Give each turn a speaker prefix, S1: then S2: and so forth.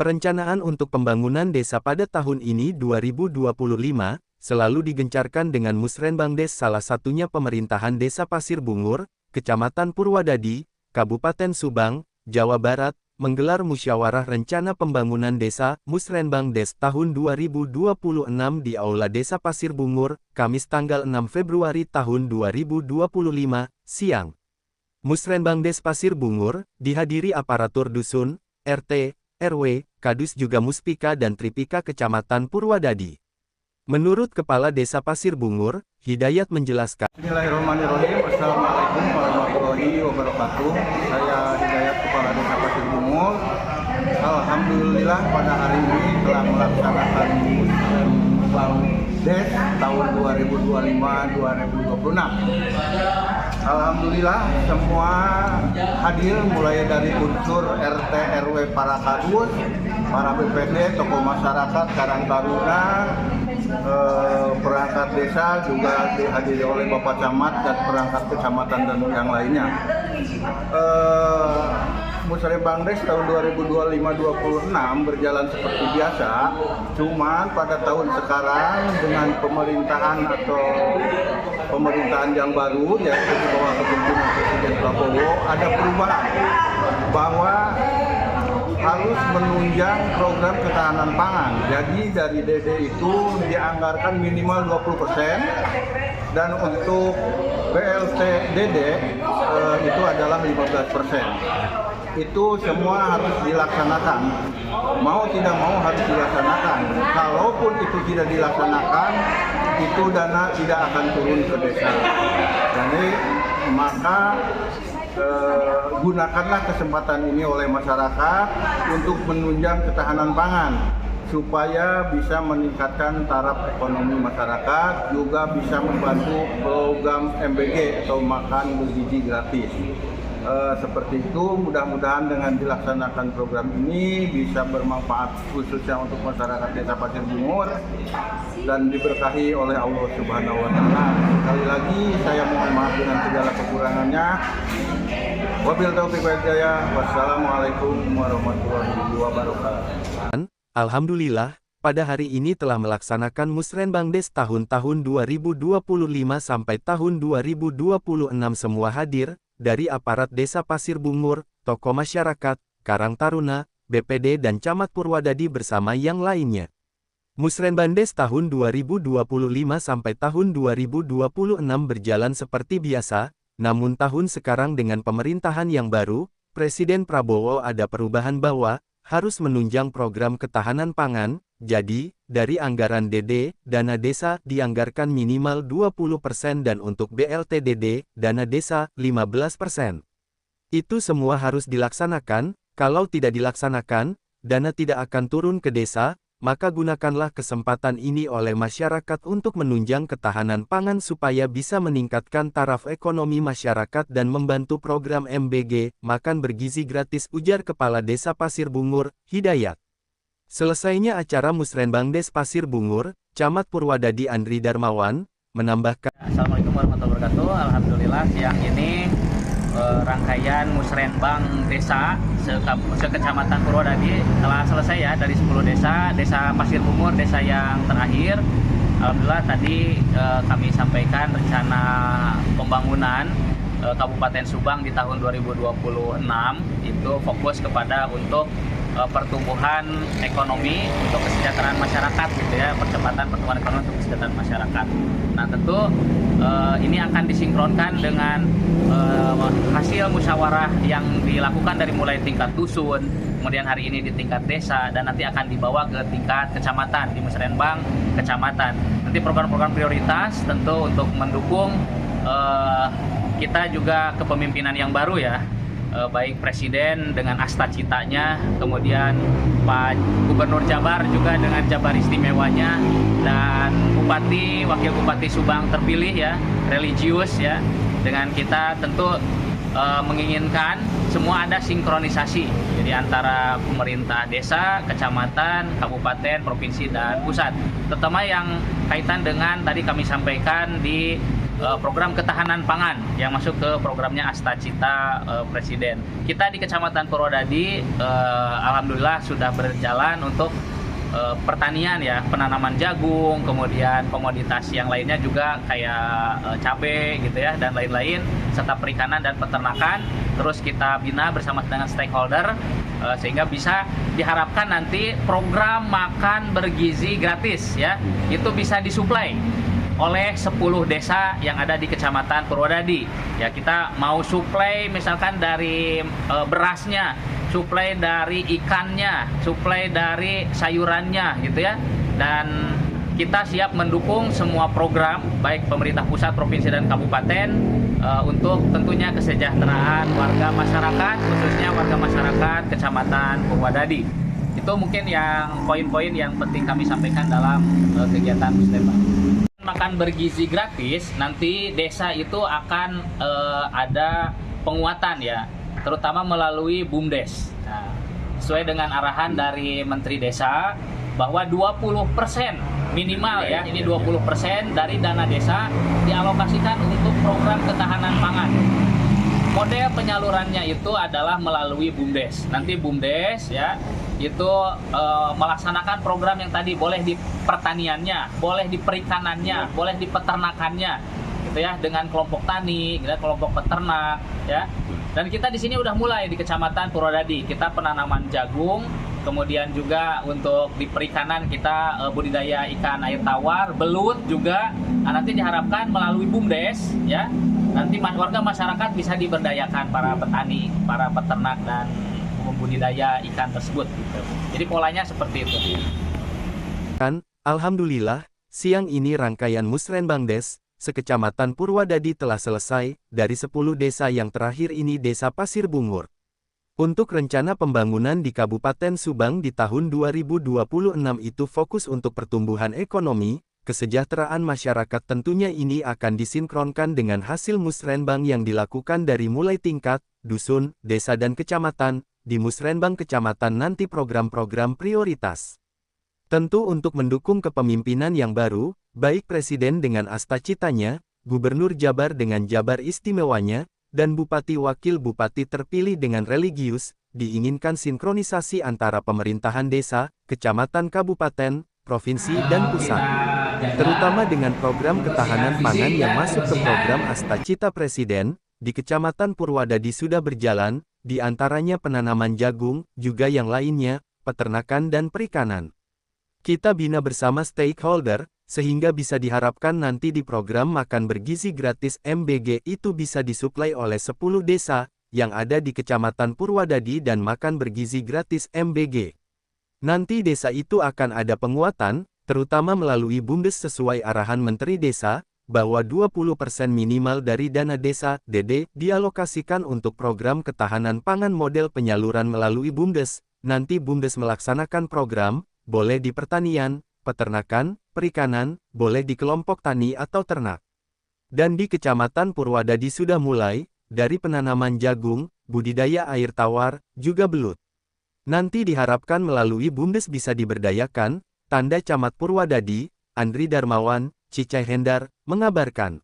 S1: Perencanaan untuk pembangunan desa pada tahun ini 2025, selalu digencarkan dengan Musrenbangdes, salah satunya pemerintahan Desa Pasir Bungur, Kecamatan Purwadadi, Kabupaten Subang, Jawa Barat, menggelar musyawarah rencana pembangunan desa, Musrenbangdes tahun 2026 di Aula Desa Pasir Bungur, Kamis tanggal 6 Februari tahun 2025, siang. Musrenbangdes Pasir Bungur, dihadiri aparatur dusun, RT, RW, Kadus juga Muspika dan Tripika Kecamatan Purwadadi. Menurut Kepala Desa Pasir Bungur, Hidayat menjelaskan.
S2: Bismillahirrahmanirrahim. Assalamualaikum warahmatullahi wabarakatuh. Saya Hidayat, Kepala Desa Pasir Bungur. Alhamdulillah pada hari ini telah melaksanakan Musrenbangdes tahun 2025-2026. Alhamdulillah semua hadir mulai dari unsur RT, RW, para kadus, para BPD, tokoh masyarakat, Karang Taruna, perangkat desa juga dihadiri oleh Bapak Camat dan perangkat kecamatan dan yang lainnya. Musrenbangdes tahun 2025-2026 berjalan seperti biasa, cuman pada tahun sekarang dengan pemerintahan atau pemerintahan yang baru, yaitu di bawah kepemimpinan Presiden Prabowo, ada perubahan bahwa harus menunjang program ketahanan pangan. Jadi dari DD itu dianggarkan minimal 20%, dan untuk BLT DD itu adalah 15%. Itu semua harus dilaksanakan. Mau tidak mau harus dilaksanakan. Kalaupun itu tidak dilaksanakan, itu dana tidak akan turun ke desa. Jadi maka gunakanlah kesempatan ini oleh masyarakat untuk menunjang ketahanan pangan supaya bisa meningkatkan taraf ekonomi masyarakat, juga bisa membantu program MBG atau makan bergizi gratis. Seperti itu, mudah-mudahan dengan dilaksanakan program ini bisa bermanfaat khususnya untuk masyarakat Desa Pasir Bungur dan diberkahi oleh Allah Subhanahu wa Ta'ala. Sekali lagi saya mohon maaf dengan segala kekurangannya. Wabillahi taufiq wal hidayah. Wassalamualaikum warahmatullahi wabarakatuh.
S1: Alhamdulillah, pada hari ini telah melaksanakan Musrenbangdes tahun-tahun 2025 sampai tahun 2026 semua hadir, dari aparat Desa Pasir Bungur, tokoh masyarakat, Karang Taruna, BPD dan Camat Purwadadi bersama yang lainnya. Musrenbangdes tahun 2025 sampai tahun 2026 berjalan seperti biasa, namun tahun sekarang dengan pemerintahan yang baru, Presiden Prabowo ada perubahan bahwa harus menunjang program ketahanan pangan. Jadi, dari anggaran DD, dana desa dianggarkan minimal 20% dan untuk BLT DD, dana desa 15%. Itu semua harus dilaksanakan. Kalau tidak dilaksanakan, dana tidak akan turun ke desa, maka gunakanlah kesempatan ini oleh masyarakat untuk menunjang ketahanan pangan supaya bisa meningkatkan taraf ekonomi masyarakat dan membantu program MBG, makan bergizi gratis, ujar Kepala Desa Pasir Bungur, Hidayat. Selesainya acara Musrenbangdes Pasir Bungur, Camat Purwadadi Andri Darmawan, menambahkan.
S3: Assalamualaikum warahmatullahi wabarakatuh. Alhamdulillah siang ini rangkaian Musrenbang desa sekecamatan Purwadadi telah selesai ya, dari 10 desa, Desa Pasir Bungur, desa yang terakhir. Alhamdulillah tadi kami sampaikan rencana pembangunan Kabupaten Subang di tahun 2026 itu fokus kepada untuk pertumbuhan ekonomi untuk kesejahteraan masyarakat gitu ya, percepatan pertumbuhan ekonomi untuk kesejahteraan masyarakat. Nah tentu ini akan disinkronkan dengan hasil musyawarah yang dilakukan dari mulai tingkat dusun, kemudian hari ini di tingkat desa, dan nanti akan dibawa ke tingkat kecamatan di Musrenbang kecamatan. Nanti program-program prioritas tentu untuk mendukung kita juga kepemimpinan yang baru ya, baik Presiden dengan asta citanya, kemudian Pak Gubernur Jabar juga dengan Jabar istimewanya, dan Bupati, Wakil Bupati Subang terpilih ya, religius ya, dengan kita tentu menginginkan semua ada sinkronisasi jadi antara pemerintah desa, kecamatan, kabupaten, provinsi dan pusat, terutama yang kaitan dengan tadi kami sampaikan di program ketahanan pangan yang masuk ke programnya Astacita Presiden. Kita di Kecamatan Purwodadi alhamdulillah sudah berjalan untuk pertanian ya, penanaman jagung, kemudian komoditas yang lainnya juga kayak cabai gitu ya dan lain-lain, serta perikanan dan peternakan. Terus kita bina bersama dengan stakeholder sehingga bisa diharapkan nanti program makan bergizi gratis ya itu bisa disuplai oleh 10 desa yang ada di Kecamatan Purwodadi. Ya, kita mau suplai misalkan dari berasnya, suplai dari ikannya, suplai dari sayurannya gitu ya. Dan kita siap mendukung semua program baik pemerintah pusat, provinsi dan kabupaten untuk tentunya kesejahteraan warga masyarakat, khususnya warga masyarakat Kecamatan Purwodadi. Itu mungkin yang poin-poin yang penting kami sampaikan dalam kegiatan Musrembang. Makan bergizi gratis, nanti desa itu akan ada penguatan ya, terutama melalui BUMDes. Nah, sesuai dengan arahan dari Menteri Desa bahwa 20% minimal ya, ini 20% dari dana desa dialokasikan untuk program ketahanan pangan. Model penyalurannya itu adalah melalui BUMDes. Nanti BUMDes ya itu melaksanakan program yang tadi, boleh di pertaniannya, boleh di perikanannya, boleh di peternakannya, gitu ya, dengan kelompok tani, gitu, kelompok peternak, ya. Dan kita di sini udah mulai di Kecamatan Purwodadi, kita penanaman jagung, kemudian juga untuk di perikanan kita budidaya ikan air tawar, belut juga. Nah, nanti diharapkan melalui BUMDes, ya, nanti warga masyarakat bisa diberdayakan, para petani, para peternak dan membudidaya ikan tersebut gitu. Jadi polanya seperti itu.
S1: Alhamdulillah, siang ini rangkaian Musrenbangdes sekecamatan Purwodadi telah selesai. Dari 10 desa yang terakhir ini desa Pasir Bungur. Untuk rencana pembangunan di Kabupaten Subang di tahun 2026 itu fokus untuk pertumbuhan ekonomi, kesejahteraan masyarakat. Tentunya ini akan disinkronkan dengan hasil musrenbang yang dilakukan dari mulai tingkat dusun, desa dan kecamatan. Di musrenbang kecamatan nanti program-program prioritas. Tentu untuk mendukung kepemimpinan yang baru, baik Presiden dengan Astacitanya, Gubernur Jabar dengan Jabar Istimewanya, dan Bupati Wakil Bupati terpilih dengan religius, diinginkan sinkronisasi antara pemerintahan desa, kecamatan, kabupaten, provinsi dan pusat. Terutama dengan program ketahanan pangan yang masuk ke program Astacita Presiden, di Kecamatan Purwodadi sudah berjalan, di antaranya penanaman jagung, juga yang lainnya, peternakan dan perikanan. Kita bina bersama stakeholder, sehingga bisa diharapkan nanti di program makan bergizi gratis MBG itu bisa disuplai oleh 10 desa, yang ada di Kecamatan Purwodadi dan makan bergizi gratis MBG. Nanti desa itu akan ada penguatan, terutama melalui BUMDes sesuai arahan Menteri Desa, bahwa 20% minimal dari dana desa, DD, dialokasikan untuk program ketahanan pangan model penyaluran melalui BUMDes. Nanti BUMDes melaksanakan program, boleh di pertanian, peternakan, perikanan, boleh di kelompok tani atau ternak. Dan di Kecamatan Purwodadi sudah mulai, dari penanaman jagung, budidaya air tawar, juga belut. Nanti diharapkan melalui BUMDes bisa diberdayakan. Tanda Camat Purwodadi, Andri Darmawan, Cicai Hendar, mengabarkan.